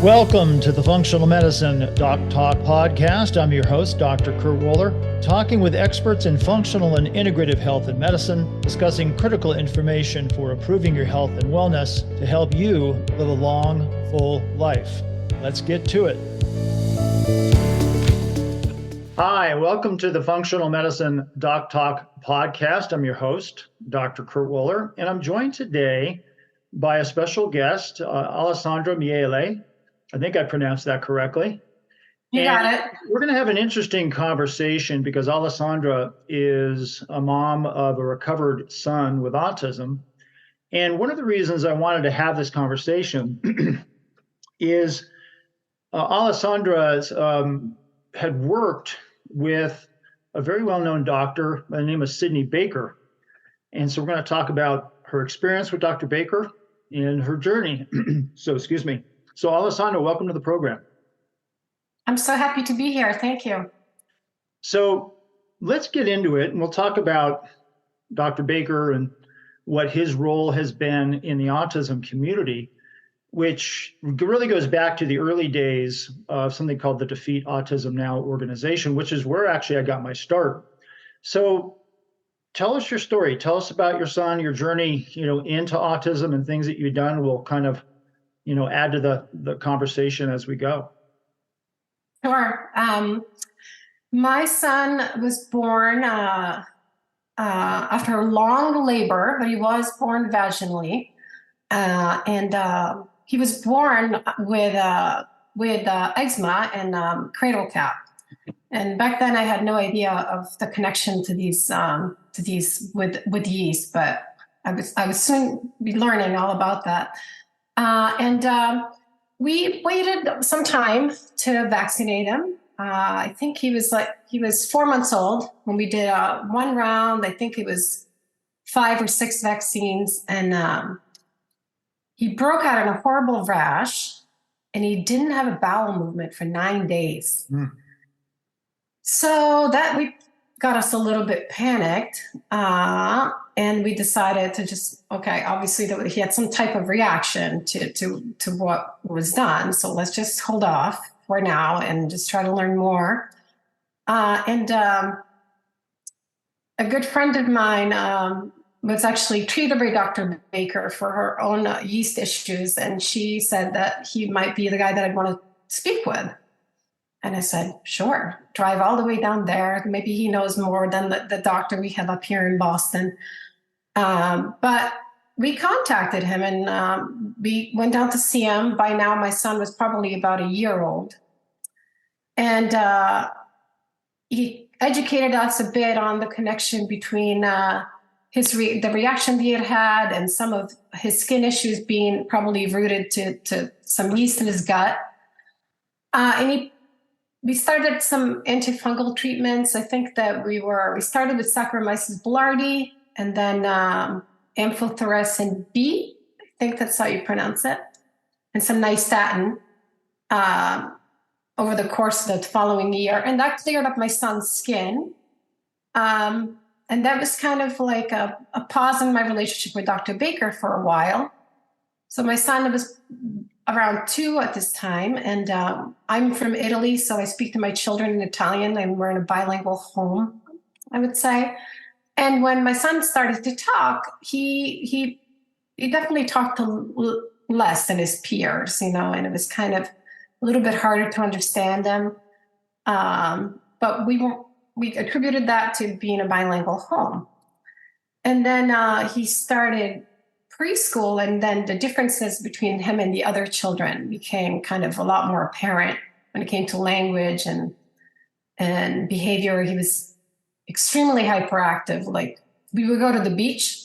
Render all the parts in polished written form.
Welcome to the Functional Medicine Doc Talk podcast. I'm your host, Dr. Kurt Wohler, talking with experts in functional and integrative health and medicine, discussing critical information for improving your health and wellness to help you live a long, full life. Let's get to it. Hi, welcome to the Functional Medicine Doc Talk podcast. I'm your host, Dr. Kurt Wohler, and I'm joined today by a special guest, Alessandra Miele. I think I pronounced that correctly. You got it. We're going to have an interesting conversation because Alessandra is a mom of a recovered son with autism. And one of the reasons I wanted to have this conversation is Alessandra had worked with a very well-known doctor by the name of Sidney Baker. And so we're going to talk about her experience with Dr. Baker and her journey. So Alessandra, welcome to the program. I'm so happy to be here. Thank you. So let's get into it, and we'll talk about Dr. Baker and what his role has been in the autism community, which really goes back to the early days of something called the Defeat Autism Now organization, which is where actually I got my start. So tell us your story. Tell us about your son, your journey, into autism and things that you've done. We'll kind of add to the conversation as we go. Sure. My son was born after a long labor, but he was born vaginally. And he was born with eczema and cradle cap. And back then I had no idea of the connection to these with yeast, but I was soon be learning all about that. And we waited some time to vaccinate him. I think he was 4 months old when we did one round. I think it was 5 or 6 vaccines, and he broke out in a horrible rash, and he didn't have a bowel movement for 9 days. So that got us a little bit panicked. And we decided to just, obviously that he had some type of reaction to what was done. So let's just hold off for now and just try to learn more. And a good friend of mine was actually treated by Dr. Baker for her own yeast issues. And she said that he might be the guy that I'd want to speak with. And I said, sure, drive all the way down there. Maybe he knows more than the doctor we have up here in Boston. But we contacted him, and we went down to see him. By now, my son was probably about a year old. And he educated us a bit on the connection between the reaction he had and some of his skin issues being probably rooted to some yeast in his gut. We started some antifungal treatments. I think that we started with Saccharomyces boulardii and then amphotericin B. I think that's how you pronounce it. And some nystatin over the course of the following year. And that cleared up my son's skin. And that was kind of like a pause in my relationship with Dr. Baker for a while. So my son was around 2 at this time, and I'm from Italy, so I speak to my children in Italian, and we're in a bilingual home, I would say. And when my son started to talk, he definitely talked less than his peers, and it was kind of a little bit harder to understand him. But we attributed that to being a bilingual home. And then he started preschool, and then the differences between him and the other children became kind of a lot more apparent when it came to language and behavior. He was extremely hyperactive. Like, we would go to the beach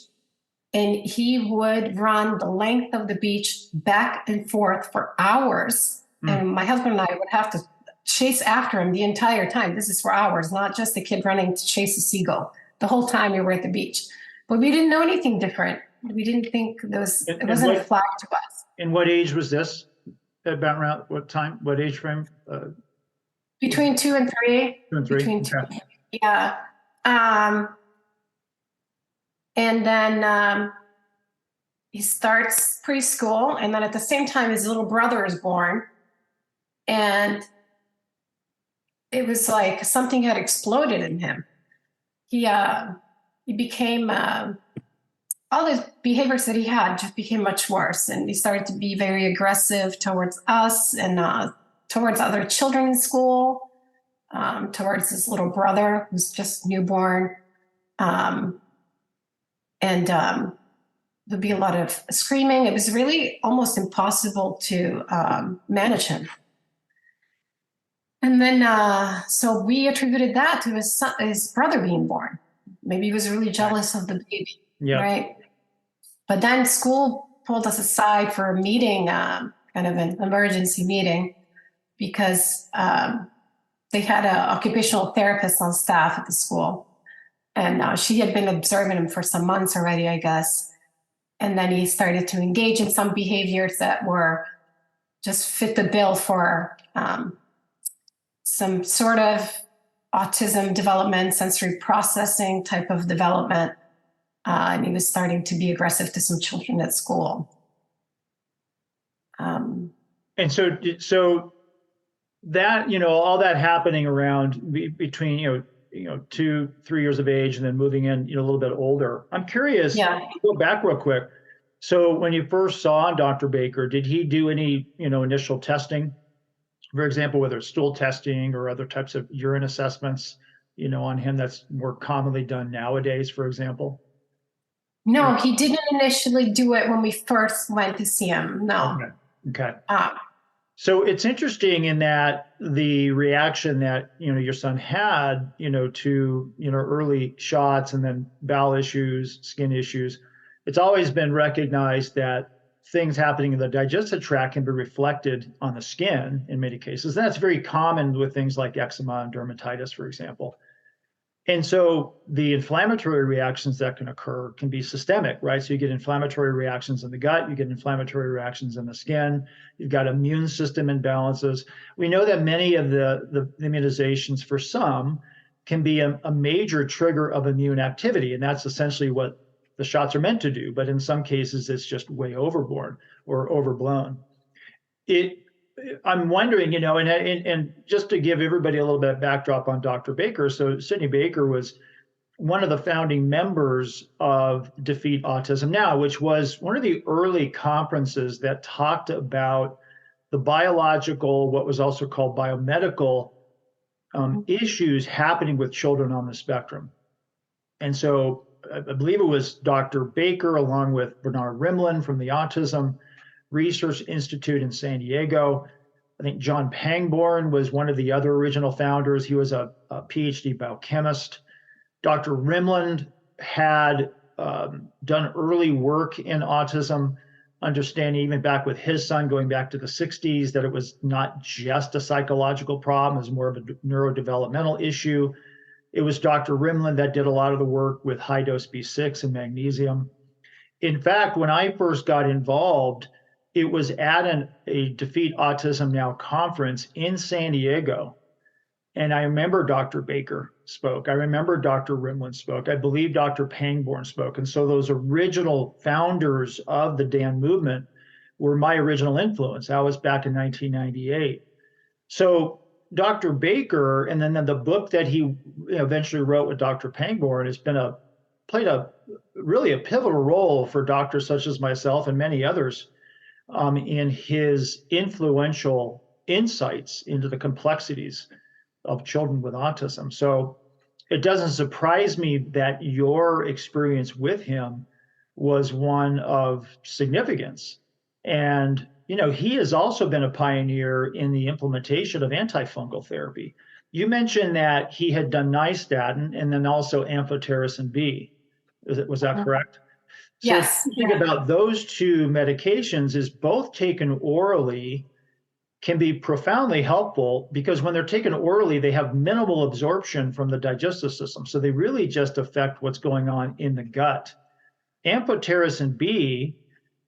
and he would run the length of the beach back and forth for hours. And my husband and I would have to chase after him the entire time. This is for hours, not just a kid running to chase a seagull. The whole time we were at the beach. But we didn't know anything different. We didn't think it wasn't a flag to us. And what age was this? About around what time? What age frame? Between 2 and 3. 2 and 3. Between 2 and 3. Yeah. And then he starts preschool, and then at the same time his little brother is born. And it was like something had exploded in him. He became all his behaviors that he had just became much worse, and he started to be very aggressive towards us and towards other children in school, towards his little brother who's just newborn, um, and there'd be a lot of screaming. It was really almost impossible to manage him. And then, so we attributed that to his brother being born. Maybe he was really jealous of the baby, right? But then school pulled us aside for a meeting, kind of an emergency meeting, because they had an occupational therapist on staff at the school. And she had been observing him for some months already, I guess. And then he started to engage in some behaviors that were just fit the bill for some sort of autism development, sensory processing type of development. And he was starting to be aggressive to some children at school. And so that, all that happening around between, 2-3 years of age and then moving in, a little bit older. I'm curious, go back real quick. So when you first saw Dr. Baker, did he do any, initial testing? For example, whether it's stool testing or other types of urine assessments, on him that's more commonly done nowadays, for example? No, he didn't initially do it when we first went to see him. No. Okay. So it's interesting in that the reaction that, your son had, to, early shots and then bowel issues, skin issues, it's always been recognized that things happening in the digestive tract can be reflected on the skin in many cases. And that's very common with things like eczema and dermatitis, for example. And so the inflammatory reactions that can occur can be systemic, right? So you get inflammatory reactions in the gut, you get inflammatory reactions in the skin, you've got immune system imbalances. We know that many of the immunizations for some can be a major trigger of immune activity, and that's essentially what the shots are meant to do. But in some cases, it's just way overboard or overblown. I'm wondering, and just to give everybody a little bit of backdrop on Dr. Baker. So Sidney Baker was one of the founding members of Defeat Autism Now, which was one of the early conferences that talked about the biological, what was also called biomedical issues happening with children on the spectrum. And so I believe it was Dr. Baker, along with Bernard Rimland from the Autism Research Institute in San Diego. I think John Pangborn was one of the other original founders. He was a PhD biochemist. Dr. Rimland had done early work in autism, understanding even back with his son, going back to the 60s, that it was not just a psychological problem, it was more of a neurodevelopmental issue. It was Dr. Rimland that did a lot of the work with high dose B6 and magnesium. In fact, when I first got involved, it was at a Defeat Autism Now conference in San Diego. And I remember Dr. Baker spoke. I remember Dr. Rimland spoke. I believe Dr. Pangborn spoke. And so those original founders of the DAN movement were my original influence. That was back in 1998. So Dr. Baker, and then the book that he eventually wrote with Dr. Pangborn has played a really a pivotal role for doctors such as myself and many others in his influential insights into the complexities of children with autism. So it doesn't surprise me that your experience with him was one of significance. And, he has also been a pioneer in the implementation of antifungal therapy. You mentioned that he had done nystatin and then also amphotericin B. Was that correct? Yes. So think about those two medications is both taken orally can be profoundly helpful because when they're taken orally, they have minimal absorption from the digestive system. So they really just affect what's going on in the gut. Amphotericin B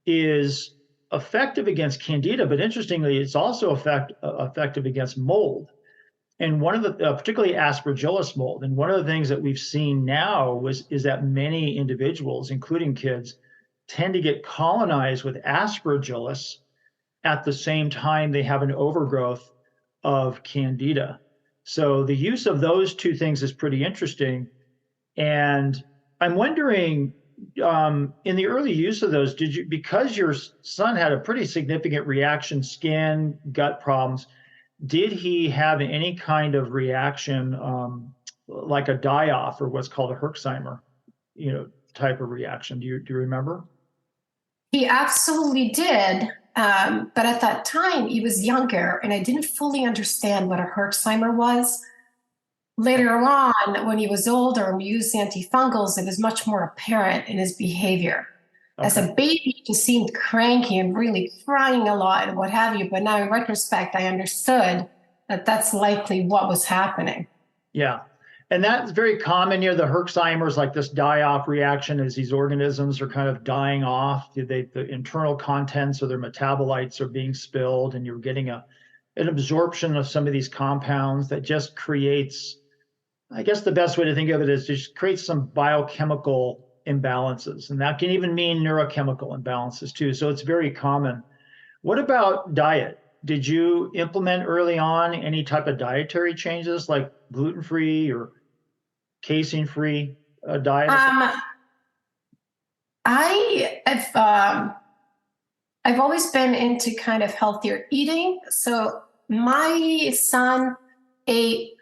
is effective against candida, but interestingly, it's also effective against mold. And one of the, particularly aspergillus mold. And one of the things that we've seen now is that many individuals, including kids, tend to get colonized with aspergillus at the same time they have an overgrowth of candida. So the use of those two things is pretty interesting. And I'm wondering, in the early use of those, did you, because your son had a pretty significant reaction, skin, gut problems, did he have any kind of reaction, like a die-off or what's called a Herxheimer, type of reaction? Do you remember? He absolutely did. But at that time, he was younger, and I didn't fully understand what a Herxheimer was. Later on, when he was older and we used antifungals, it was much more apparent in his behavior. As Okay. a baby, he just seemed cranky and really crying a lot and what have you. But now, in retrospect, I understood that that's likely what was happening. Yeah. And that's very common. The Herxheimer's, like this die-off reaction, as these organisms are kind of dying off. The internal contents of their metabolites are being spilled, and you're getting an absorption of some of these compounds that just creates, I guess the best way to think of it is just creates some biochemical imbalances. And that can even mean neurochemical imbalances too. So it's very common. What about diet? Did you implement early on any type of dietary changes like gluten-free or casein-free diet? Um, I've always been into kind of healthier eating. So my son ate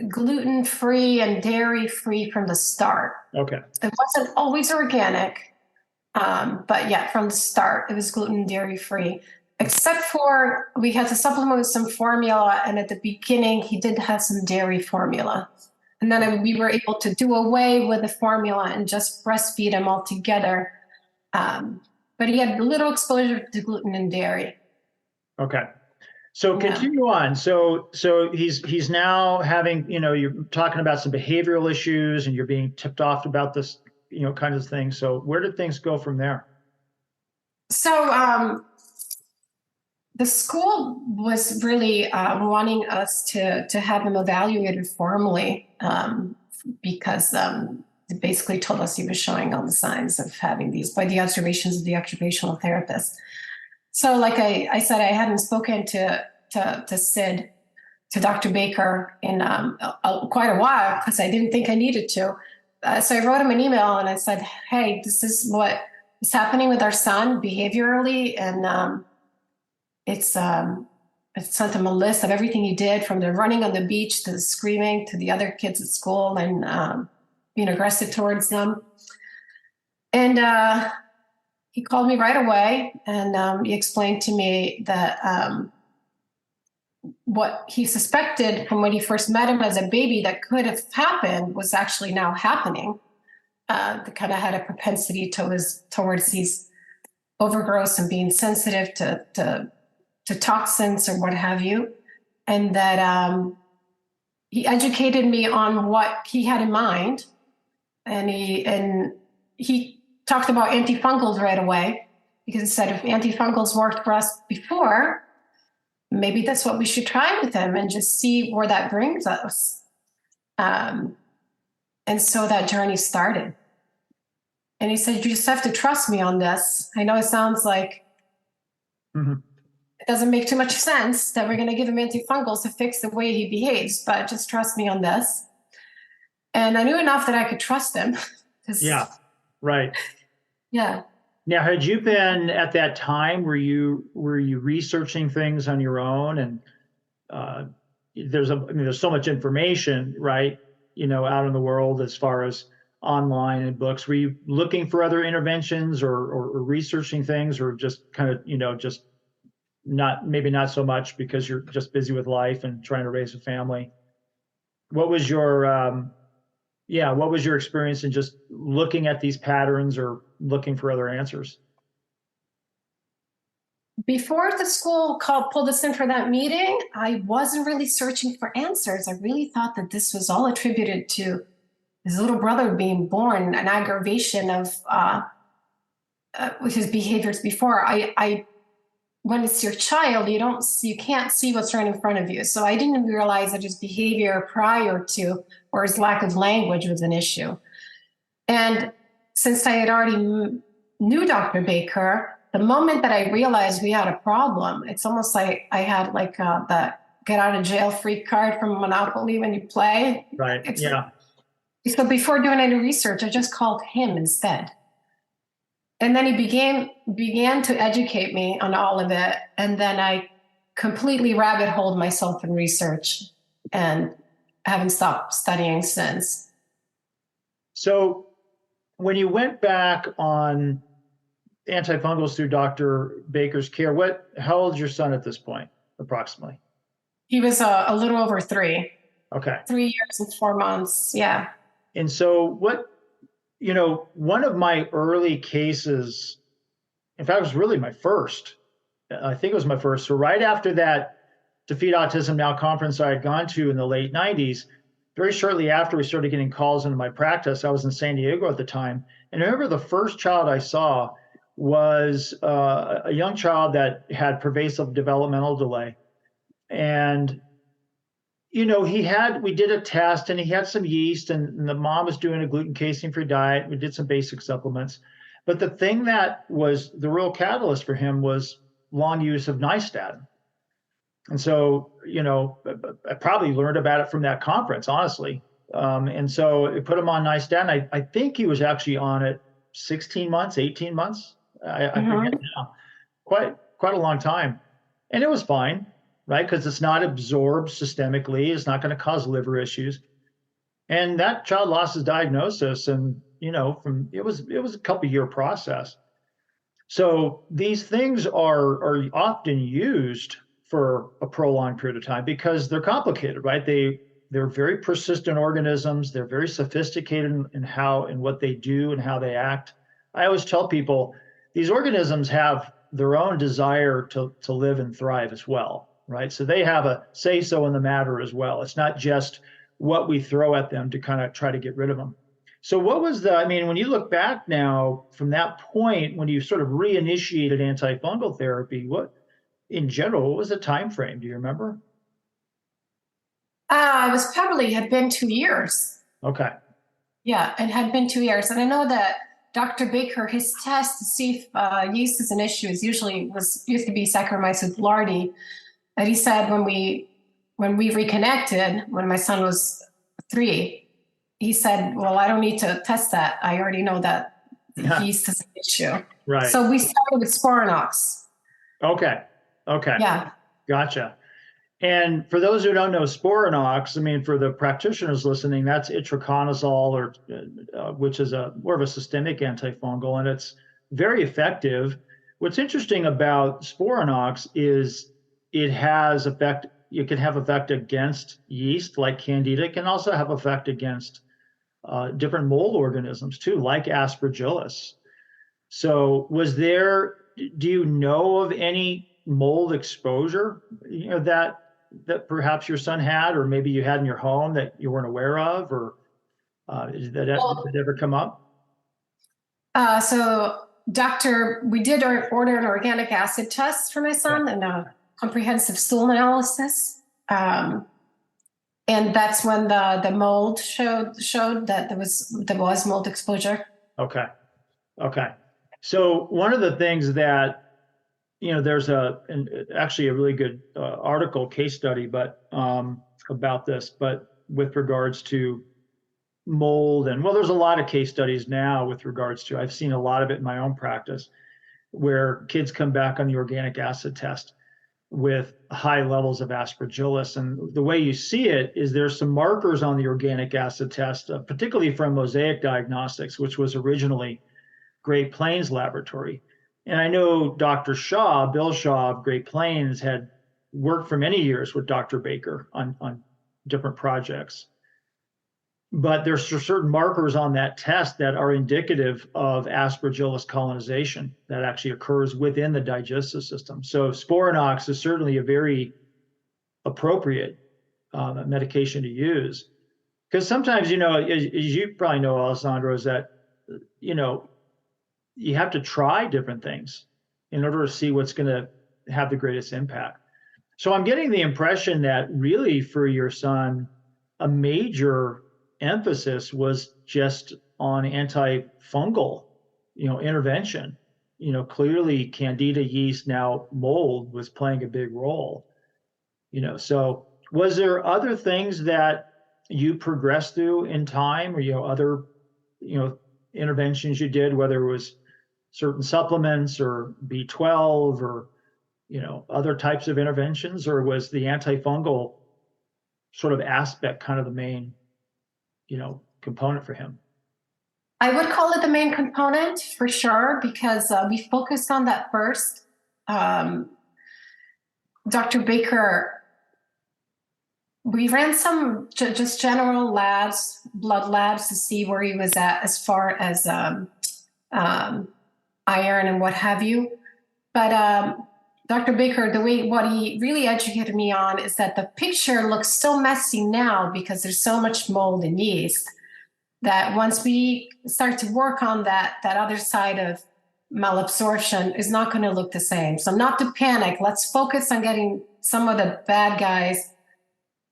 gluten-free and dairy-free from the start. Okay. It wasn't always organic, but yeah, from the start, it was gluten and dairy-free. Except for we had to supplement with some formula, and at the beginning, he did have some dairy formula. And then we were able to do away with the formula and just breastfeed him altogether. But he had little exposure to gluten and dairy. Okay. So Yeah. continue on. So he's now having, you're talking about some behavioral issues and you're being tipped off about this, kind of thing. So where did things go from there? So the school was really wanting us to have him evaluated formally because they basically told us he was showing all the signs of having these by the observations of the occupational therapist. So, like I said, I hadn't spoken to Sid, to Dr. Baker in quite a while because I didn't think I needed to. So I wrote him an email and I said, "Hey, this is what is happening with our son behaviorally, and it's I sent him a list of everything he did, from the running on the beach to the screaming to the other kids at school and being aggressive towards them." And he called me right away, and he explained to me that what he suspected from when he first met him as a baby that could have happened was actually now happening. That kind of had a propensity towards these overgrowths and being sensitive to toxins or what have you, and that he educated me on what he had in mind, and he talked about antifungals right away because he said if antifungals worked for us before, maybe that's what we should try with him and just see where that brings us. And so that journey started. And he said, "You just have to trust me on this. I know it sounds like it doesn't make too much sense that we're going to give him antifungals to fix the way he behaves, but just trust me on this." And I knew enough that I could trust him. Yeah, right. Yeah. Now, had you been at that time, were you researching things on your own? And there's so much information, right? Out in the world as far as online and books. Were you looking for other interventions or researching things, or just kind of, just not so much because you're just busy with life and trying to raise a family? What was your experience in just looking at these patterns or looking for other answers? Before the school pulled us in for that meeting, I wasn't really searching for answers. I really thought that this was all attributed to his little brother being born, an aggravation of with his behaviors before. When it's your child, you can't see what's right in front of you. So I didn't realize that his behavior prior to, or his lack of language, was an issue. And since I had already knew Dr. Baker, the moment that I realized we had a problem, it's almost like I had like get out of jail free card from Monopoly when you play. Right. It's Yeah. so before doing any research, I just called him instead. And then he began to educate me on all of it. And then I completely rabbit holed myself in research and haven't stopped studying since. So when you went back on antifungals through Dr. Baker's care, how old is your son at this point, approximately? He was a little over three. Okay. 3 years and 4 months. Yeah. And so one of my early cases, in fact, it was really my first. I think it was my first. So right after that Defeat Autism Now conference I had gone to in the late 90s, very shortly after we started getting calls into my practice, I was in San Diego at the time. And I remember the first child I saw was a young child that had pervasive developmental delay. And we did a test and he had some yeast and the mom was doing a gluten casein free diet. We did some basic supplements. But the thing that was the real catalyst for him was long use of nystatin. And so, I probably learned about it from that conference, honestly. And so it put him on nystatin. I think he was actually on it 16 months, 18 months. I forget now. Quite a long time. And it was fine, right? Because it's not absorbed systemically. It's not going to cause liver issues. And that child lost his diagnosis, and it was a couple-year process. So these things are often used for a prolonged period of time because they're complicated, right? They're very persistent organisms. They're very sophisticated in what they do and how they act. I always tell people these organisms have their own desire to live and thrive as well, right? So they have a say-so in the matter as well. It's not just what we throw at them to kind of try to get rid of them. So when you look back now from that point, when you sort of reinitiated antifungal therapy, in general, what was the time frame? Do you remember? It was probably had been 2 years. Okay. Yeah, it had been 2 years. And I know that Dr. Baker, his test to see if yeast is an issue used to be Saccharomyces boulardii. And he said when we reconnected, when my son was 3, he said, well, I don't need to test that. I already know that yeast is an issue. Right. So we started with Sporanox. Okay. Yeah. Gotcha. And for those who don't know Sporanox, for the practitioners listening, that's itraconazole, which is more of a systemic antifungal, and it's very effective. What's interesting about Sporanox is it has effect. It can have effect against yeast like Candida. It can also have effect against different mold organisms too, like Aspergillus. So do you know of any mold exposure, that perhaps your son had, or maybe you had in your home that you weren't aware of, or did that ever come up? So we did order an organic acid test for my son and a comprehensive stool analysis. And that's when the mold showed that there was mold exposure. Okay. So one of the things that, there's actually a really good article, case study, but about this, but with regards to mold, and there's a lot of case studies now with regards to, I've seen a lot of it in my own practice, where kids come back on the organic acid test with high levels of Aspergillus. And the way you see it is there's some markers on the organic acid test, particularly from Mosaic Diagnostics, which was originally Great Plains Laboratory. And I know Dr. Bill Shaw of Great Plains, had worked for many years with Dr. Baker on different projects. But there's certain markers on that test that are indicative of Aspergillus colonization that actually occurs within the digestive system. So Sporanox is certainly a very appropriate medication to use. Because sometimes, as you probably know, Alessandra, is that, you have to try different things in order to see what's going to have the greatest impact. So I'm getting the impression that really for your son, a major emphasis was just on antifungal, intervention. Clearly Candida yeast, now mold, was playing a big role. So was there other things that you progressed through in time, or other interventions you did, whether it was certain supplements or B12 or other types of interventions, or was the antifungal sort of aspect kind of the main component for him? I would call it the main component for sure because we focused on that first. Dr. Baker, we ran some just general labs, blood labs to see where he was at as far as iron and what have you. But Dr. Baker, what he really educated me on is that the picture looks so messy now because there's so much mold and yeast that once we start to work on that other side of malabsorption is not going to look the same. So not to panic. Let's focus on getting some of the bad guys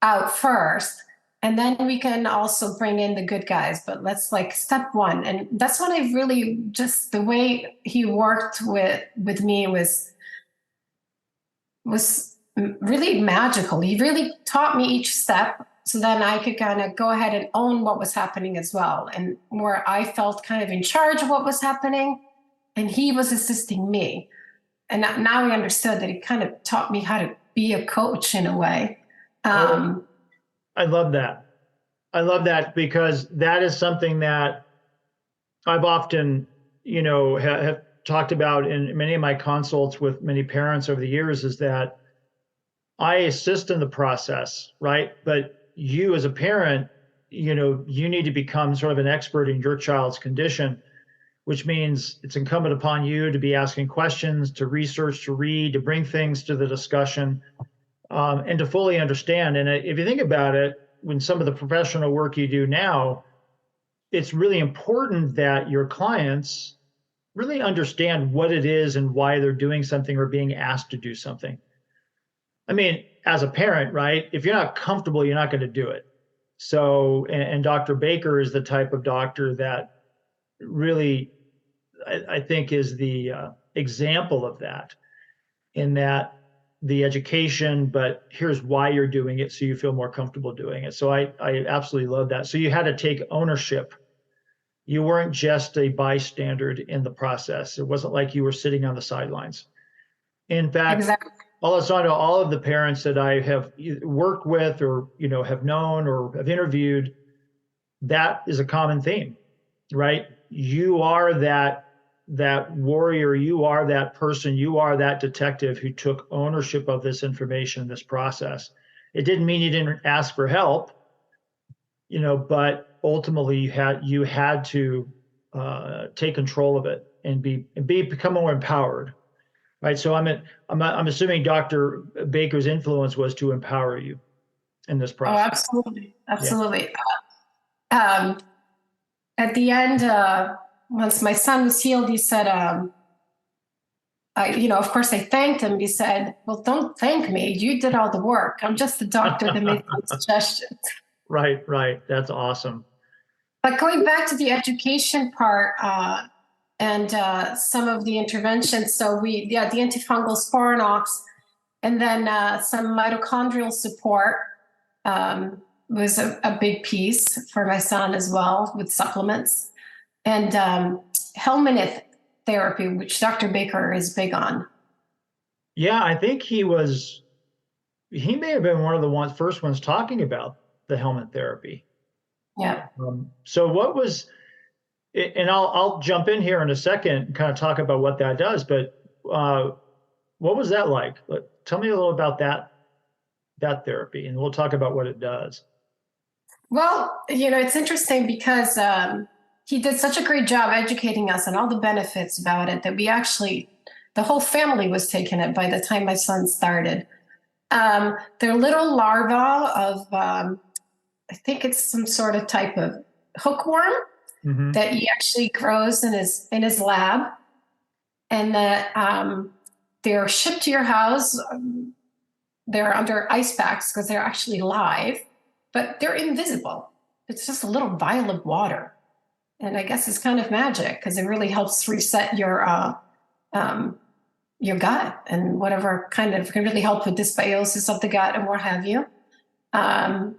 out first, and then we can also bring in the good guys. But let's step one. And that's when I really just the way he worked with me was really magical. He really taught me each step so then I could kind of go ahead and own what was happening as well. And where I felt kind of in charge of what was happening, and he was assisting me. And now I understood that he kind of taught me how to be a coach in a way. I love that. I love that because that is something that I've often, have talked about in many of my consults with many parents over the years, is that I assist in the process, right? But you as a parent, you need to become sort of an expert in your child's condition, which means it's incumbent upon you to be asking questions, to research, to read, to bring things to the discussion, and to fully understand. And if you think about it, when some of the professional work you do now, it's really important that your clients really understand what it is and why they're doing something or being asked to do something. I mean, as a parent, right? If you're not comfortable, you're not going to do it. So, and Dr. Baker is the type of doctor that really, I think, is the example of that, in that the education, but here's why you're doing it so you feel more comfortable doing it. So I absolutely love that. So you had to take ownership. You weren't just a bystander in the process. It wasn't like you were sitting on the sidelines. In fact, Exactly. Alessandra, all of the parents that I have worked with or have known or have interviewed, that is a common theme, right? You are that warrior, you are that person, you are that detective who took ownership of this information, this process. It didn't mean you didn't ask for help, but ultimately you had to take control of it and become more empowered. Right. So I'm assuming Dr. Baker's influence was to empower you in this Oh, process. absolutely. Yeah. Absolutely. At the end, once my son was healed, he said, of course I thanked him. He said, well, don't thank me. You did all the work. I'm just the doctor that made some suggestions. Right. That's awesome. But going back to the education part, and some of the interventions. So the antifungal sporanox, and then some mitochondrial support was a big piece for my son as well, with supplements, and helminth therapy, which Dr. Baker is big on. Yeah, I think he may have been one of the first ones talking about the helminth therapy. Yeah. So what was, and I'll jump in here in a second and kind of talk about what that does, but what was that like? Tell me a little about that therapy, and we'll talk about what it does. Well, it's interesting because he did such a great job educating us on all the benefits about it that the whole family was taking it by the time my son started. They're little larvae of, I think it's some sort of type of hookworm that he actually grows in his lab, and that they're shipped to your house. They're under ice packs because they're actually live, but they're invisible. It's just a little vial of water, and I guess it's kind of magic because it really helps reset your your gut and whatever kind of can really help with dysbiosis of the gut and what have you. Um,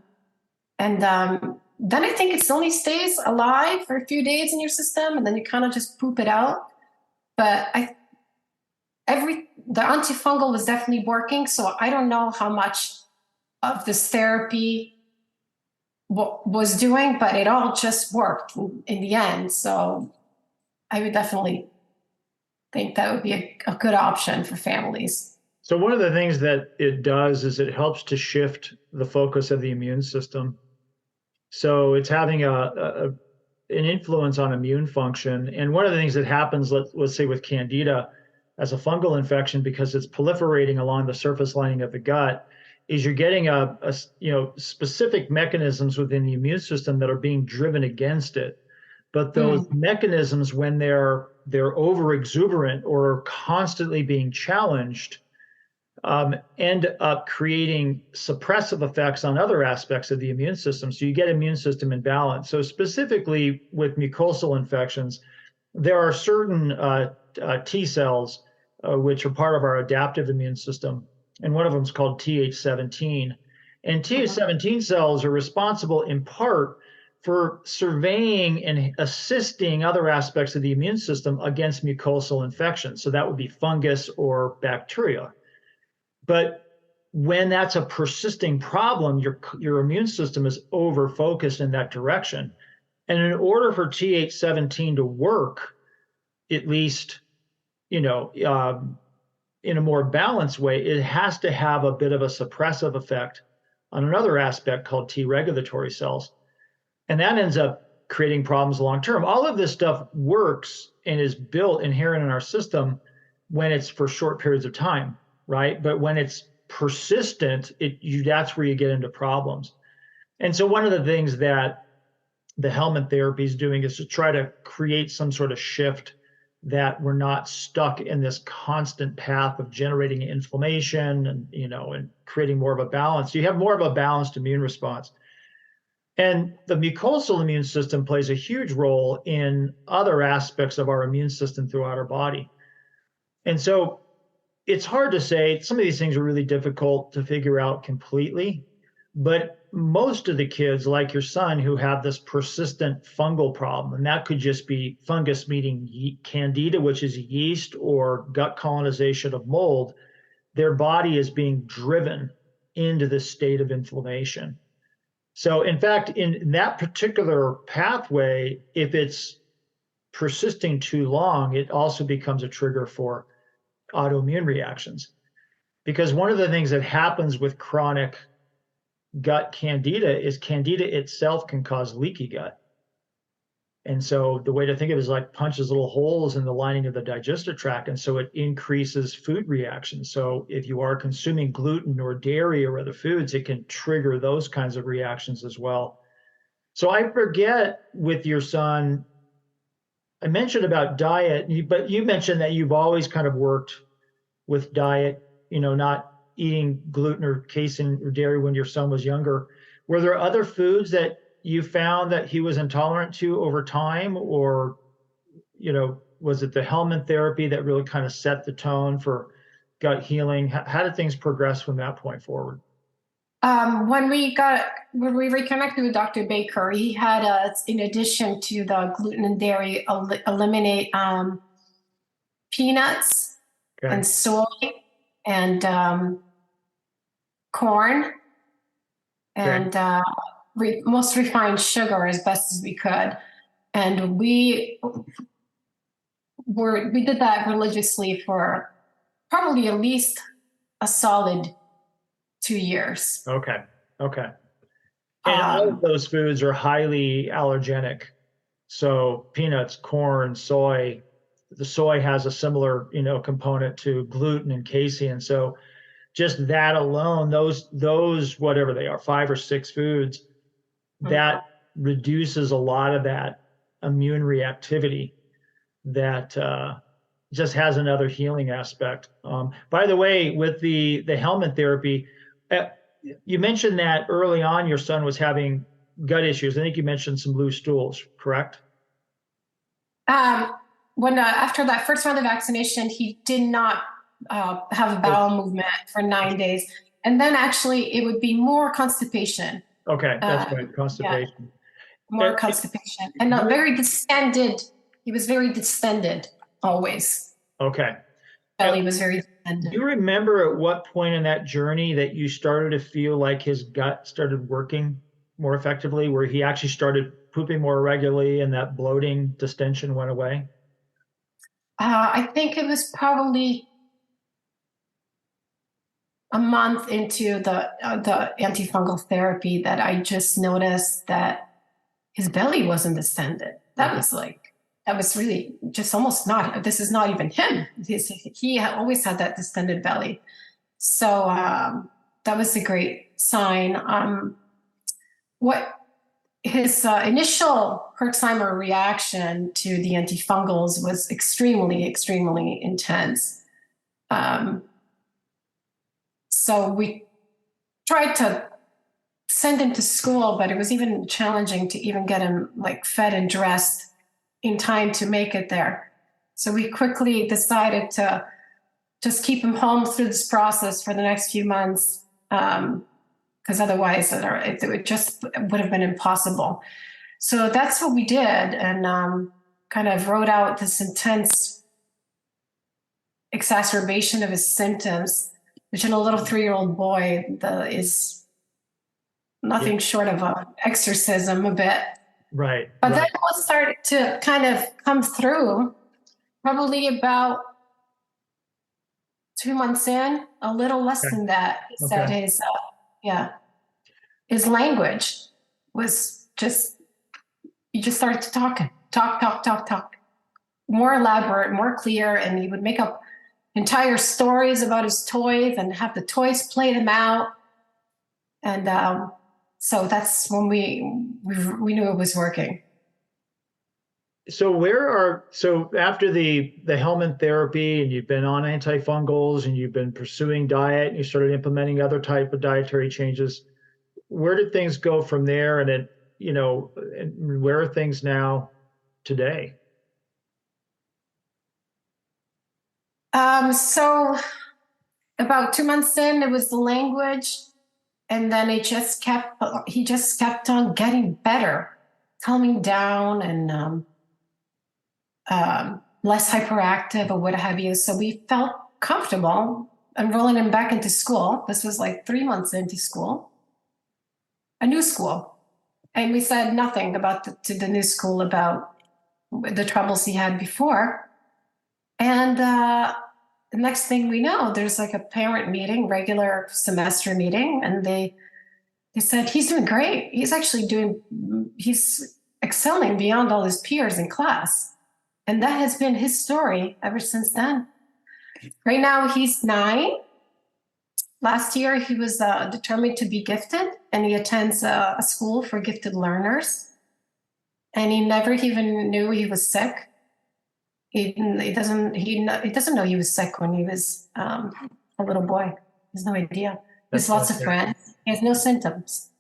and then I think it only stays alive for a few days in your system, and then you kind of just poop it out. But the antifungal was definitely working, so I don't know how much of this therapy was doing, but it all just worked in the end. So I would definitely think that would be a good option for families. So one of the things that it does is it helps to shift the focus of the immune system. So it's having an influence on immune function. And one of the things that happens, let's say with Candida as a fungal infection, because it's proliferating along the surface lining of the gut, is you're getting a specific mechanisms within the immune system that are being driven against it. But those mechanisms, when they're over exuberant or constantly being challenged, end up creating suppressive effects on other aspects of the immune system. So you get immune system imbalance. So specifically with mucosal infections, there are certain T cells which are part of our adaptive immune system, and one of them is called Th17. And Th17 cells are responsible in part for surveying and assisting other aspects of the immune system against mucosal infections. So that would be fungus or bacteria. But when that's a persisting problem, your immune system is over focused in that direction. And in order for Th17 to work, at least, in a more balanced way, it has to have a bit of a suppressive effect on another aspect called T regulatory cells. And that ends up creating problems long term. All of this stuff works and is built inherent in our system when it's for short periods of time, right? But when it's persistent, that's where you get into problems. And so one of the things that the helmet therapy is doing is to try to create some sort of shift that we're not stuck in this constant path of generating inflammation and creating more of a balance. You have more of a balanced immune response. And the mucosal immune system plays a huge role in other aspects of our immune system throughout our body. And so it's hard to say. Some of these things are really difficult to figure out completely. But most of the kids, like your son, who have this persistent fungal problem, and that could just be fungus meaning candida, which is yeast, or gut colonization of mold, their body is being driven into this state of inflammation. So in fact, in that particular pathway, if it's persisting too long, it also becomes a trigger for autoimmune reactions. Because one of the things that happens with chronic gut candida is candida itself can cause leaky gut. And so the way to think of it is like punches little holes in the lining of the digestive tract. And so it increases food reactions. So if you are consuming gluten or dairy or other foods, it can trigger those kinds of reactions as well. So I forget with your son, I mentioned about diet, but you mentioned that you've always kind of worked with diet, not eating gluten or casein or dairy when your son was younger. Were there other foods that you found that he was intolerant to over time, or was it the helmet therapy that really kind of set the tone for gut healing? How did things progress from that point forward? When we reconnected with Dr. Baker, he had us, in addition to the gluten and dairy, eliminate peanuts and soy and corn and most refined sugar as best as we could. And we did that religiously for probably at least a solid 2 years. Okay. And all of those foods are highly allergenic. So peanuts, corn, soy. The soy has a similar, component to gluten and casein. So just that alone, those whatever they are, 5 or 6 foods, that reduces a lot of that immune reactivity that just has another healing aspect. By the way, with the helmet therapy, you mentioned that early on your son was having gut issues. I think you mentioned some loose stools, correct? When after that first round of vaccination, he did not have a bowel movement for 9 days. And then actually it would be more constipation. Okay, that's Uh, right, yeah, constipation. more And, constipation. And not very distended. He was very distended always. okay. And Belly was very do distended. you remember at what point in that journey that you started to feel like his gut started working more effectively, where he actually started pooping more regularly and that bloating distension went away? I think it was probably a month into the antifungal therapy that I just noticed that his belly wasn't distended. Okay. That was really just almost not. This is not even him. He always had that distended belly. So that was a great sign. What his initial Herxheimer reaction to the antifungals was extremely, extremely intense. Um, so we tried to send him to school, but it was even challenging to even get him like fed and dressed in time to make it there. So we quickly decided to just keep him home through this process for the next few months, because otherwise it just would have been impossible. So that's what we did, and kind of wrote out this intense exacerbation of his symptoms, which in a little 3-year-old boy is nothing short of an exorcism a bit. Right, But right. that was started to kind of come through probably about 2 months in, a little less Okay. than that. He said Okay. yeah, his language was just, he just started to talk, more elaborate, more clear, and he would make up entire stories about his toys and have the toys play them out. And so that's when we knew it was working. So after the Hellman therapy and you've been on antifungals and you've been pursuing diet and you started implementing other type of dietary changes, where did things go from there? And and where are things now today? So about 2 months in, it was the language, and then he just kept on getting better, calming down, and less hyperactive or what have you. So we felt comfortable enrolling him back into school. This was like 3 months into school, a new school. And we said nothing about to the new school about the troubles he had before. And the next thing we know, there's like a parent meeting, regular semester meeting, and they said he's doing great. He's excelling beyond all his peers in class. And that has been his story ever since then. Right now, he's 9. Last year, he was determined to be gifted, and he attends a school for gifted learners. And he never even knew he was sick. He doesn't know he was sick when he was a little boy. He has no idea. He has That's lots of fantastic. friends. He has no symptoms.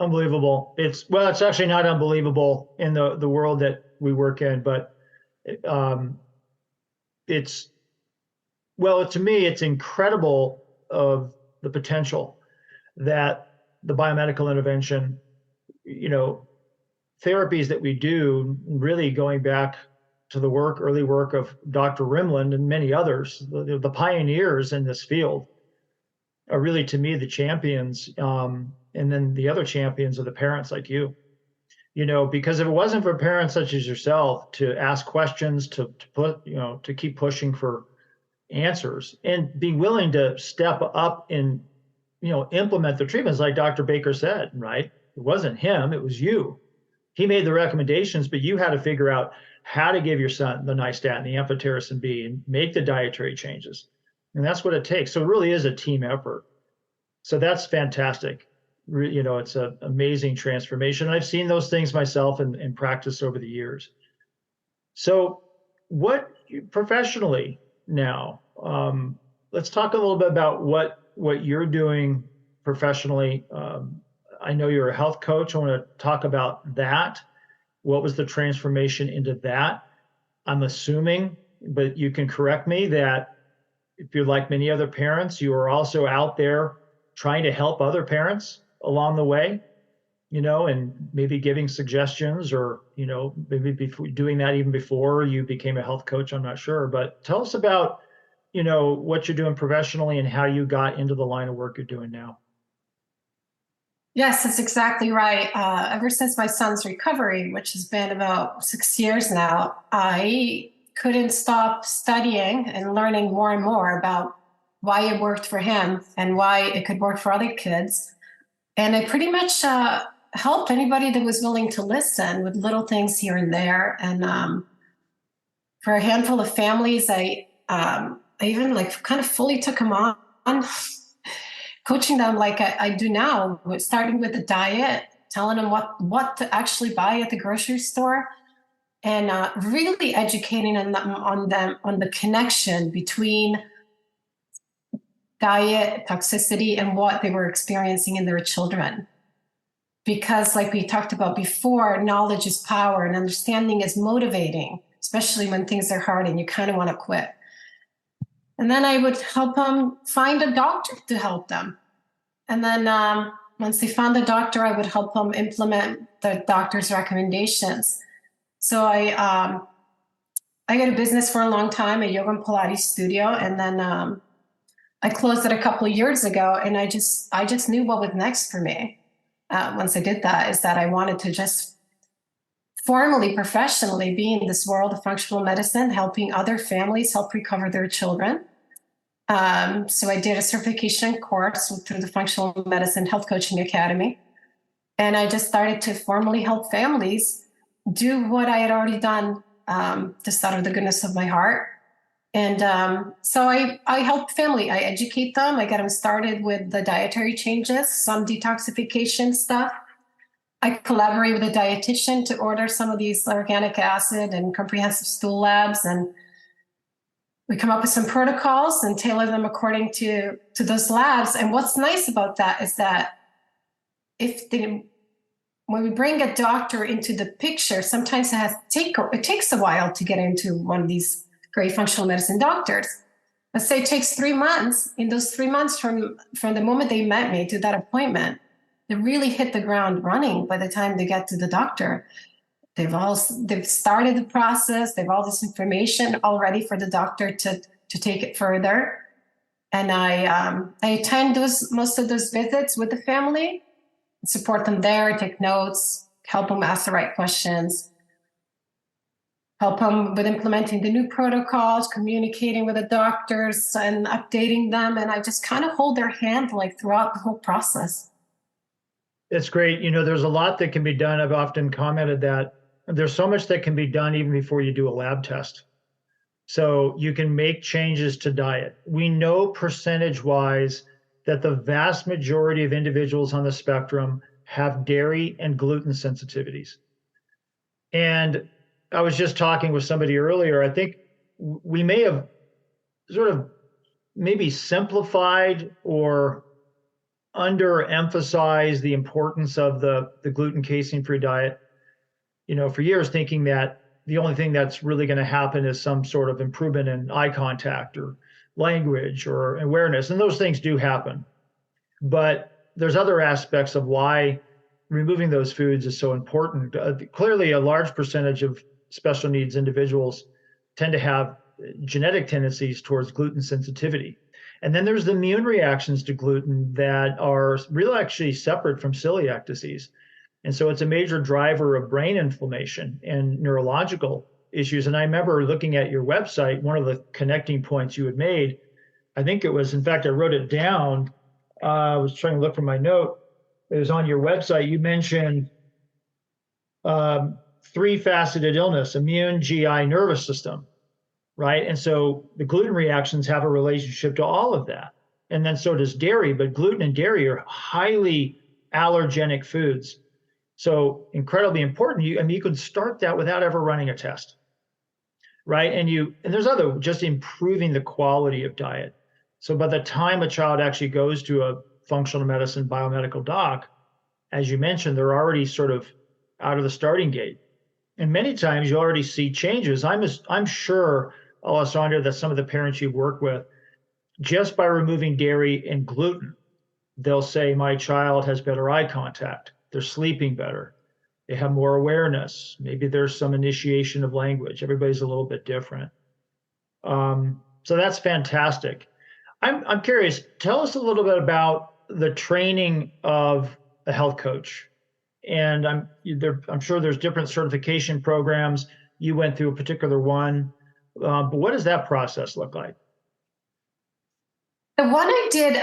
Unbelievable. It's actually not unbelievable in the world that we work in, but um, it's to me, it's incredible of the potential that the biomedical intervention, you know, therapies that we do, really going back to the early work of Dr. Rimland and many others, the pioneers in this field are really, to me, the champions. And then the other champions are the parents like you. Because if it wasn't for parents such as yourself to ask questions, to keep pushing for answers and be willing to step up and, implement the treatments like Dr. Baker said, right? It wasn't him, it was you. He made the recommendations, but you had to figure out how to give your son the nystatin, the amphotericin B, and make the dietary changes. And that's what it takes. So it really is a team effort. So that's fantastic. It's an amazing transformation. I've seen those things myself in practice over the years. So what professionally now, let's talk a little bit about what you're doing professionally. I know you're a health coach. I want to talk about that. What was the transformation into that? I'm assuming, but you can correct me, that if you're like many other parents, you are also out there trying to help other parents along the way, and maybe giving suggestions, or, maybe before doing that even before you became a health coach. I'm not sure, but tell us about, what you're doing professionally and how you got into the line of work you're doing now. Yes, that's exactly right. Ever since my son's recovery, which has been about 6 years now, I couldn't stop studying and learning more and more about why it worked for him and why it could work for other kids. And I pretty much helped anybody that was willing to listen with little things here and there. And for a handful of families, I even like kind of fully took them on, coaching them like I do now, starting with the diet, telling them what to actually buy at the grocery store, and really educating them on the connection between diet, toxicity, and what they were experiencing in their children. Because, like we talked about before, knowledge is power and understanding is motivating, especially when things are hard and you kind of want to quit. And then I would help them find a doctor to help them. And then once they found the doctor, I would help them implement the doctor's recommendations. So I got a business for a long time, a yoga and Pilates studio, and then I closed it a couple of years ago. And I just knew what was next for me. Once I did that, is that I wanted to just formally, professionally be in this world of functional medicine, helping other families help recover their children. So I did a certification course through the Functional Medicine Health Coaching Academy. And I just started to formally help families do what I had already done, just out of the goodness of my heart. And so I help family. I educate them. I get them started with the dietary changes, some detoxification stuff. I collaborate with a dietitian to order some of these organic acid and comprehensive stool labs, and we come up with some protocols and tailor them according to those labs. And what's nice about that is that when we bring a doctor into the picture, sometimes it takes a while to get into one of these great functional medicine doctors. Let's say it takes 3 months. In those 3 months from the moment they met me to that appointment, they really hit the ground running by the time they get to the doctor. They've started the process. They've all this information all ready for the doctor to take it further. And I attend most of those visits with the family, support them there, take notes, help them ask the right questions, help them with implementing the new protocols, communicating with the doctors and updating them. And I just kind of hold their hand like throughout the whole process. It's great. There's a lot that can be done. I've often commented that there's so much that can be done even before you do a lab test. So you can make changes to diet. We know percentage-wise that the vast majority of individuals on the spectrum have dairy and gluten sensitivities. And I was just talking with somebody earlier. I think we may have sort of maybe simplified or underemphasized the importance of the gluten casein-free diet, for years, thinking that the only thing that's really going to happen is some sort of improvement in eye contact or language or awareness. And those things do happen. But there's other aspects of why removing those foods is so important. Clearly, a large percentage of special needs individuals tend to have genetic tendencies towards gluten sensitivity. And then there's the immune reactions to gluten that are really actually separate from celiac disease. And so it's a major driver of brain inflammation and neurological issues. And I remember looking at your website, one of the connecting points you had made, I think it was, in fact, I wrote it down. I was trying to look for my note. It was on your website. You mentioned three-faceted illness: immune, GI, nervous system, right? And so the gluten reactions have a relationship to all of that. And then so does dairy, but gluten and dairy are highly allergenic foods. So incredibly important. You could start that without ever running a test, right? And there's just improving the quality of diet. So by the time a child actually goes to a functional medicine biomedical doc, as you mentioned, they're already sort of out of the starting gate. And many times you already see changes. I'm sure, Alessandra, that some of the parents you work with just by removing dairy and gluten, they'll say, my child has better eye contact, they're sleeping better, they have more awareness, maybe there's some initiation of language. Everybody's a little bit different. So that's fantastic. I'm curious, tell us a little bit about the training of a health coach. And I'm sure there's different certification programs. You went through a particular one, but what does that process look like? The one I did,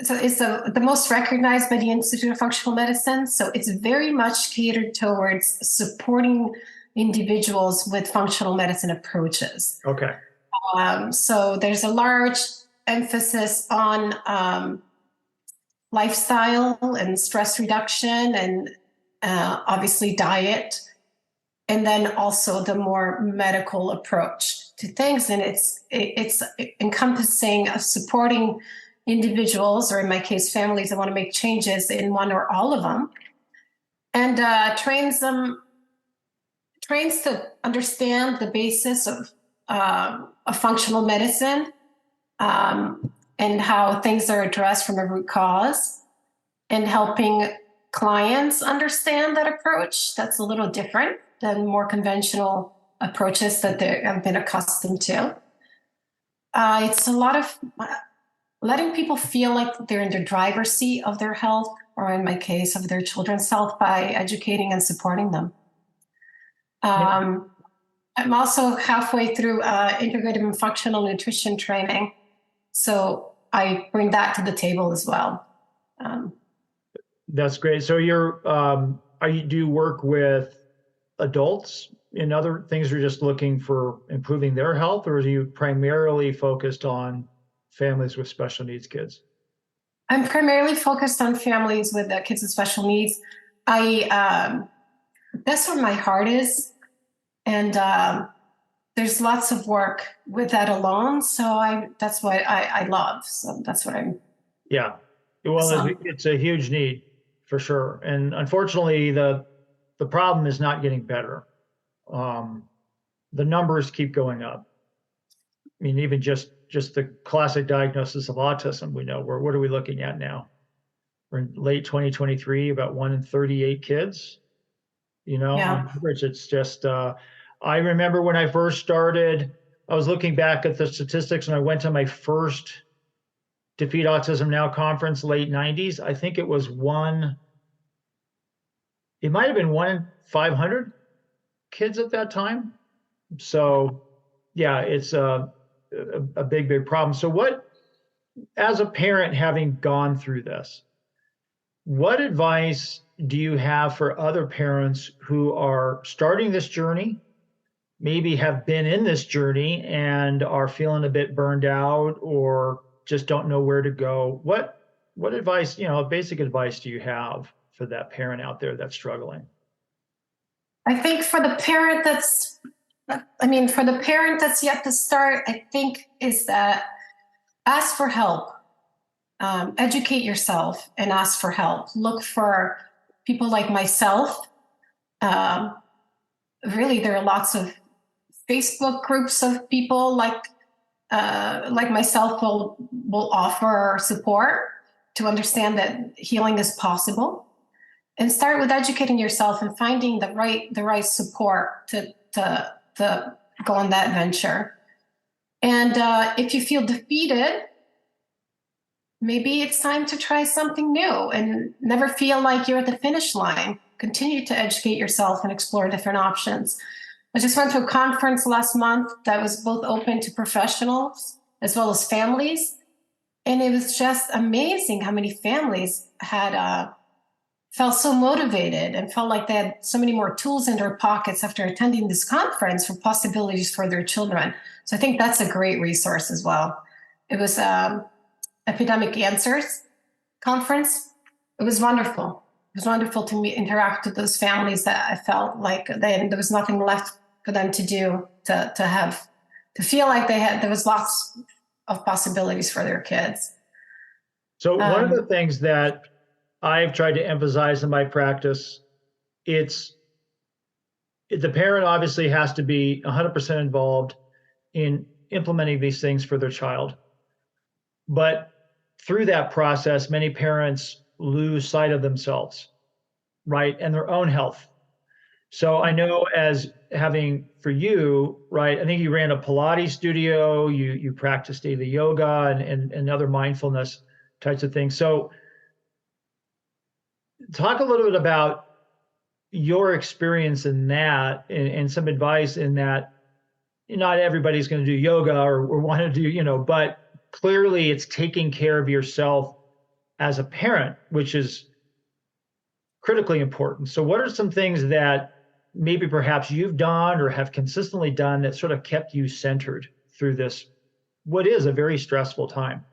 so it's the most recognized by the Institute of Functional Medicine. So it's very much catered towards supporting individuals with functional medicine approaches. Okay. So there's a large emphasis on lifestyle and stress reduction and obviously diet, and then also the more medical approach to things. And it's encompassing of supporting individuals, or in my case, families that want to make changes in one or all of them, and trains to understand the basis of functional medicine, and how things are addressed from a root cause, and helping clients understand that approach that's a little different than more conventional approaches that they have been accustomed to. It's a lot of letting people feel like they're in the driver's seat of their health, or in my case, of their children's health, by educating and supporting them. I'm also halfway through integrative and functional nutrition training, so I bring that to the table as well. That's great. So do you work with adults in other things, or just looking for improving their health, or are you primarily focused on families with special needs kids? I'm primarily focused on families with kids with special needs. That's where my heart is, and there's lots of work with that alone. So that's what I love. So that's what I'm. Yeah, well, it's a huge need for sure, and unfortunately, the problem is not getting better. The numbers keep going up. I mean, even just the classic diagnosis of autism, we know what are we looking at now? We're in late 2023, about 1 in 38 kids. On average, it's just. I remember when I first started, I was looking back at the statistics, and I went to my first Defeat Autism Now conference, late 90s. I think it was it might have been 1 in 500 kids at that time. So yeah, it's a big problem. So as a parent, having gone through this, what advice do you have for other parents who are starting this journey, maybe have been in this journey and are feeling a bit burned out, or just don't know where to go? What advice, basic advice, do you have for that parent out there that's struggling? I think for the parent that's yet to start, I think is that ask for help. Educate yourself and ask for help. Look for people like myself. Really, there are lots of Facebook groups of people like myself will offer support to understand that healing is possible. And start with educating yourself and finding the right support to go on that venture. And if you feel defeated, maybe it's time to try something new, and never feel like you're at the finish line. Continue to educate yourself and explore different options. I just went to a conference last month that was both open to professionals as well as families. And it was just amazing how many families had felt so motivated and felt like they had so many more tools in their pockets after attending this conference for possibilities for their children. So I think that's a great resource as well. It was Epidemic Answers conference. It was wonderful. It was wonderful to interact with those families that I felt like there was nothing left for them to do, to feel like there was lots of possibilities for their kids. So one of the things that I've tried to emphasize in my practice, the parent obviously has to be 100% involved in implementing these things for their child. But through that process, many parents lose sight of themselves, right, and their own health. So I know as having for you, right, I think you ran a Pilates studio, you practiced daily yoga and other mindfulness types of things. So talk a little bit about your experience in that and some advice in that not everybody's going to do yoga or want to do, but clearly it's taking care of yourself as a parent, which is critically important. So what are some things that maybe perhaps you've done or have consistently done that sort of kept you centered through this, what is a very stressful time?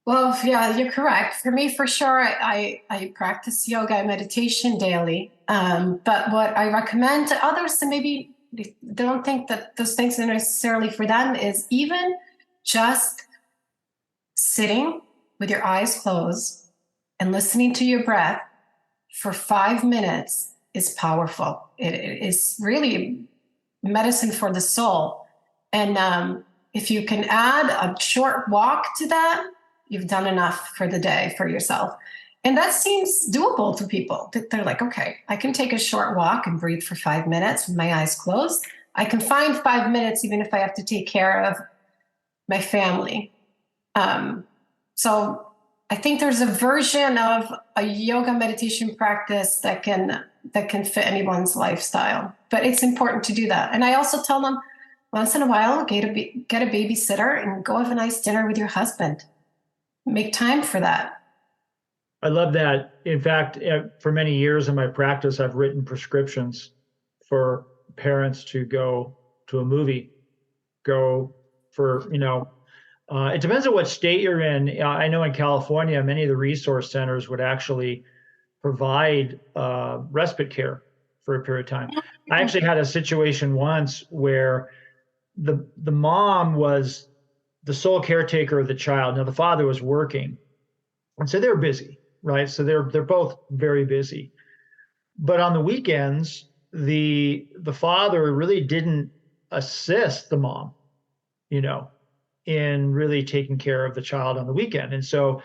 Well, yeah, you're correct. For me, for sure, I practice yoga and meditation daily. But what I recommend to others to maybe they don't think that those things are necessarily for them is even just sitting with your eyes closed and listening to your breath for 5 minutes is powerful. It is really medicine for the soul. And if you can add a short walk to that, you've done enough for the day for yourself. And that seems doable to people. They're like, okay, I can take a short walk and breathe for 5 minutes with my eyes closed. I can find 5 minutes even if I have to take care of my family. Um, so I think there's a version of a yoga meditation practice that can fit anyone's lifestyle. But it's important to do that. And I also tell them once in a while, get a babysitter and go have a nice dinner with your husband. Make time for that. I love that. In fact, for many years in my practice, I've written prescriptions for parents to go to a movie, go for, it depends on what state you're in. I know in California, many of the resource centers would actually provide respite care for a period of time. I actually had a situation once where the mom was the sole caretaker of the child. Now the father was working, and so they're busy, right? So they're both very busy. But on the weekends, the father really didn't assist the mom, you know, in really taking care of the child on the weekend. And so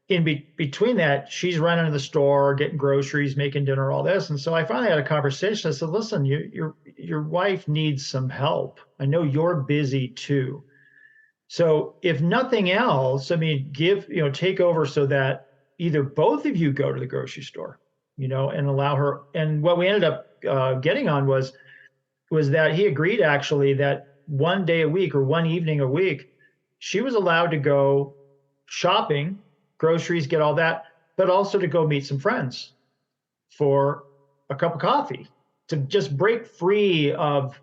between that, she's running to the store, getting groceries, making dinner, all this. And so I finally had a conversation. I said, "Listen, your wife needs some help. I know you're busy too. So if nothing else, I mean, take over so that either both of you go to the grocery store, and allow her." And what we ended up getting on was that he agreed actually that one day a week or one evening a week, she was allowed to go shopping, groceries, get all that, but also to go meet some friends for a cup of coffee, to just break free of,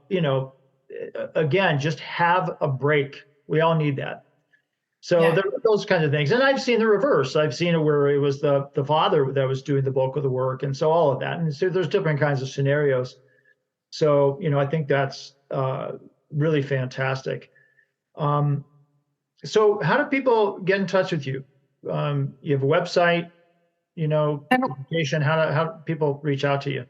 again, just have a break. We all need that. So Yeah. there are those kinds of things. And I've seen the reverse. I've seen it where it was the father that was doing the bulk of the work. And so all of that. And so there's different kinds of scenarios. So, I think that's really fantastic. Um, so how do people get in touch with you? You have a website, education. How do people reach out to you?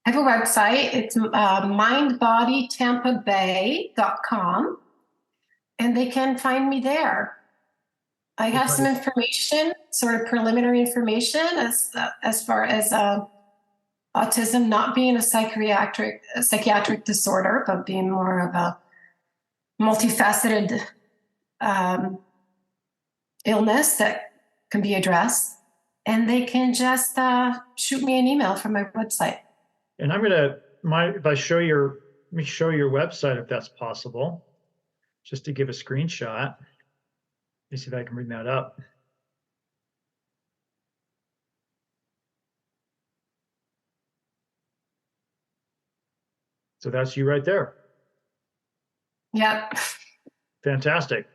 I have a website. It's mindbodytampabay.com, and they can find me there. I have some information, sort of preliminary information, as far as autism not being a psychiatric disorder, but being more of a multifaceted um, illness that can be addressed. And they can just shoot me an email from my website. And I'm if I show let me show your website if that's possible, just to give a screenshot. Let me see if I can bring that up. So that's you right there. Yep. Fantastic.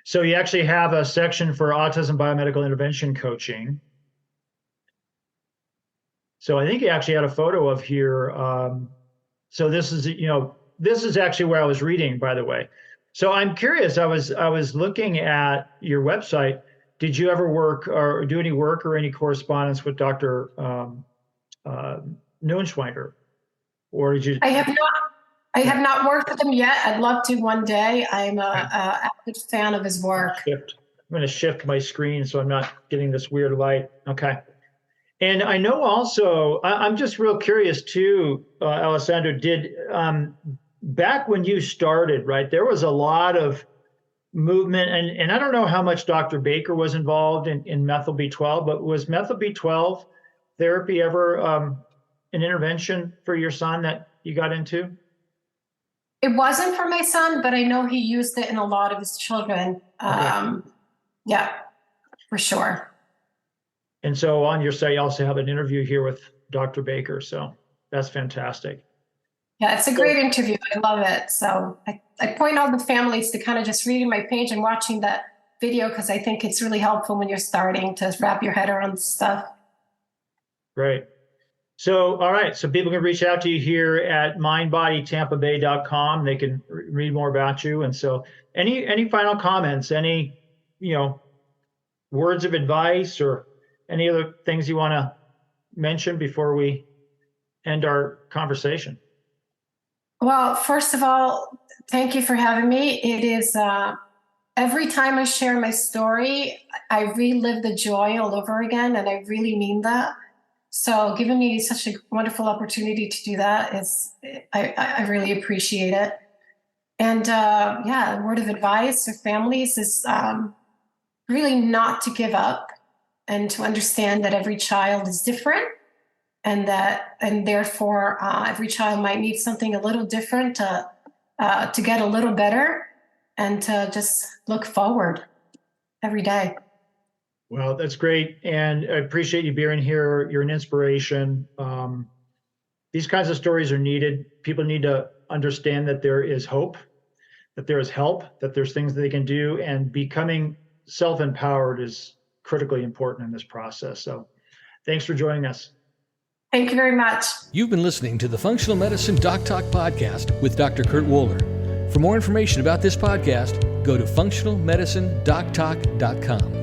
So you actually have a section for autism biomedical intervention coaching. So I think you actually had a photo of here. So this is actually where I was reading, by the way. So I'm curious. I was looking at your website. Did you ever work or do any work or any correspondence with Dr. Neuenschweiger, or did you? I have not. I have not worked with him yet. I'd love to one day. I'm a active fan of his work. I'm going to shift my screen so I'm not getting this weird light. Okay. And I know also, I'm just real curious too, Alessandra, back when you started, right, there was a lot of movement, and I don't know how much Dr. Baker was involved in methyl B12, but was methyl B12 therapy ever an intervention for your son that you got into? It wasn't for my son, but I know he used it in a lot of his children. Okay. Yeah, for sure. And so on your site, you also have an interview here with Dr. Baker. So that's fantastic. Yeah, it's a great interview. I love it. So I point out the families to kind of just reading my page and watching that video, because I think it's really helpful when you're starting to wrap your head around stuff. Great. So, all right. So people can reach out to you here at mindbodytampabay.com. They can read more about you. And so any final comments, any, words of advice or any other things you want to mention before we end our conversation? Well, first of all, thank you for having me. It is every time I share my story, I relive the joy all over again, and I really mean that. So giving me such a wonderful opportunity to do that I really appreciate it. And a word of advice for families is really not to give up, and to understand that every child is different, and therefore every child might need something a little different to get a little better, and to just look forward every day. Well, that's great. And I appreciate you being here. You're an inspiration. These kinds of stories are needed. People need to understand that there is hope, that there is help, that there's things that they can do, and becoming self-empowered is critically important in this process. So thanks for joining us. Thank you very much. You've been listening to the Functional Medicine Doc Talk podcast with Dr. Kurt Wohler. For more information about this podcast, go to functionalmedicinedoctalk.com.